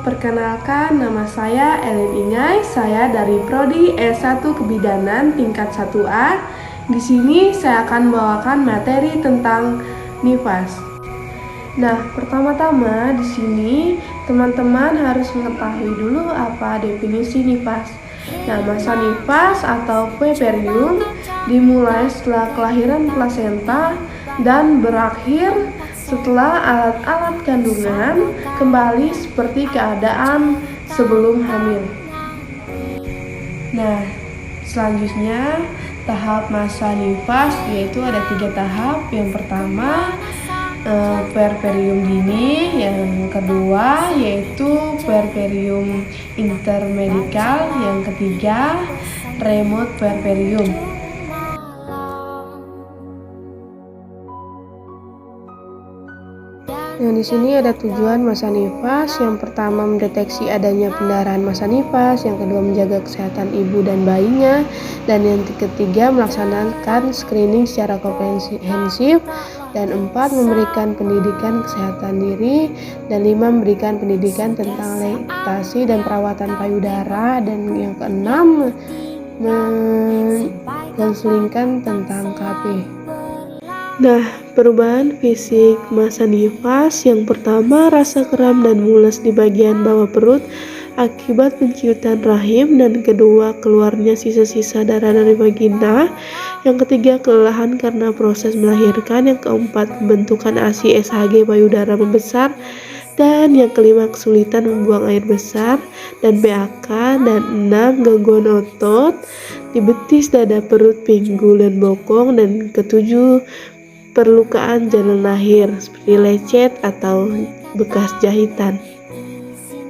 perkenalkan, nama saya Ellen Ingai. Saya dari Prodi S1 Kebidanan tingkat 1A. Di sini saya akan membawakan materi tentang nifas. Nah, pertama-tama di sini teman-teman harus mengetahui dulu apa definisi nifas. Nah, masa nifas atau puerperium dimulai setelah kelahiran plasenta dan berakhir setelah alat-alat kandungan kembali seperti keadaan sebelum hamil. Nah, selanjutnya tahap masa nifas yaitu ada 3 tahap. Yang pertama puerperium dini, yang kedua yaitu puerperium intermedikal, yang ketiga remote puerperium. Nah, di sini ada tujuan masa nifas. Yang pertama mendeteksi adanya pendarahan masa nifas, yang kedua menjaga kesehatan ibu dan bayinya, dan yang ketiga melaksanakan screening secara komprehensif, dan 4 memberikan pendidikan kesehatan diri, dan 5 memberikan pendidikan tentang laktasi dan perawatan payudara, dan yang keenam mengkonselingkan tentang KB. Nah, perubahan fisik masa nifas yang pertama rasa kram dan mules di bagian bawah perut akibat penciutan rahim, dan kedua keluarnya sisa-sisa darah dari vagina, yang ketiga kelelahan karena proses melahirkan, yang keempat pembentukan ASI SHG payudara membesar, dan yang kelima kesulitan membuang air besar dan PAK, dan 6 gangguan otot di betis, dada, perut, pinggul, dan bokong, dan ketujuh perlukaan jalan lahir seperti lecet atau bekas jahitan.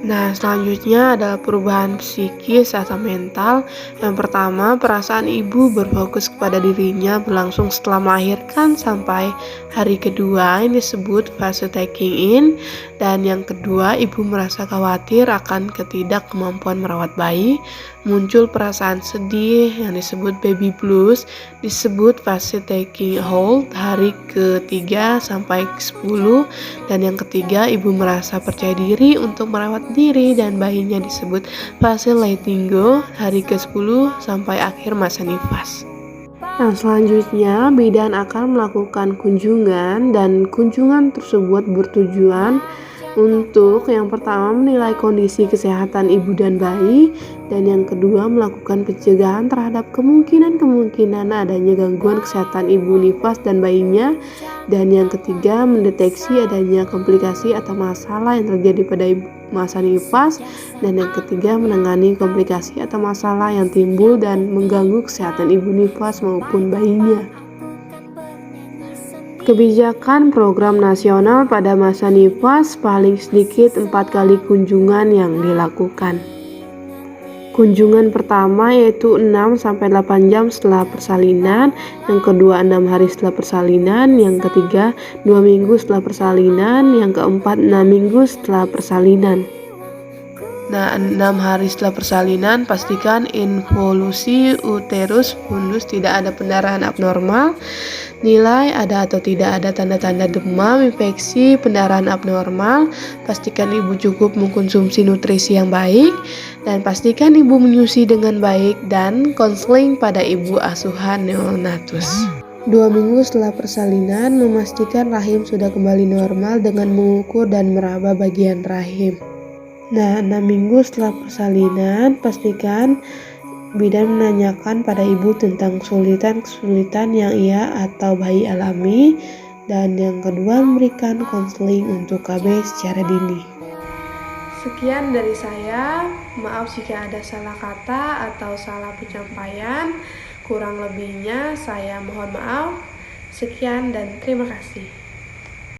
Nah, selanjutnya adalah perubahan psikis atau mental. Yang pertama, perasaan ibu berfokus kepada dirinya berlangsung setelah melahirkan sampai hari kedua, ini disebut fase taking in. Dan yang kedua, ibu merasa khawatir akan ketidakmampuan merawat bayi. Muncul perasaan sedih yang disebut baby blues, disebut fase taking hold hari ke-3 sampai ke-10. Dan yang ketiga, ibu merasa percaya diri untuk merawat diri dan bayinya, disebut fase letting go hari ke-10 sampai akhir masa nifas. Nah, selanjutnya bidan akan melakukan kunjungan, dan kunjungan tersebut bertujuan untuk yang pertama menilai kondisi kesehatan ibu dan bayi, dan yang kedua melakukan pencegahan terhadap kemungkinan adanya gangguan kesehatan ibu nifas dan bayinya, dan yang ketiga mendeteksi adanya komplikasi atau masalah yang terjadi pada ibu masa nifas, dan yang ketiga menangani komplikasi atau masalah yang timbul dan mengganggu kesehatan ibu nifas maupun bayinya. Kebijakan program nasional pada masa nifas paling sedikit 4 kali kunjungan yang dilakukan. Kunjungan pertama yaitu 6-8 jam setelah persalinan, yang kedua 6 hari setelah persalinan, yang ketiga 2 minggu setelah persalinan, yang keempat 6 minggu setelah persalinan. Nah, 6 hari setelah persalinan pastikan involusi uterus fundus tidak ada pendarahan abnormal. Nilai ada atau tidak ada tanda-tanda demam, infeksi, pendarahan abnormal. Pastikan ibu cukup mengkonsumsi nutrisi yang baik, dan pastikan ibu menyusui dengan baik, dan konseling pada ibu asuhan neonatus. 2 minggu setelah persalinan, memastikan rahim sudah kembali normal dengan mengukur dan meraba bagian rahim. Nah, 6 minggu setelah persalinan, pastikan bidan menanyakan pada ibu tentang kesulitan yang ia atau bayi alami, dan yang kedua memberikan konseling untuk KB secara dini. Sekian dari saya, maaf jika ada salah kata atau salah penyampaian, kurang lebihnya saya mohon maaf. Sekian dan terima kasih.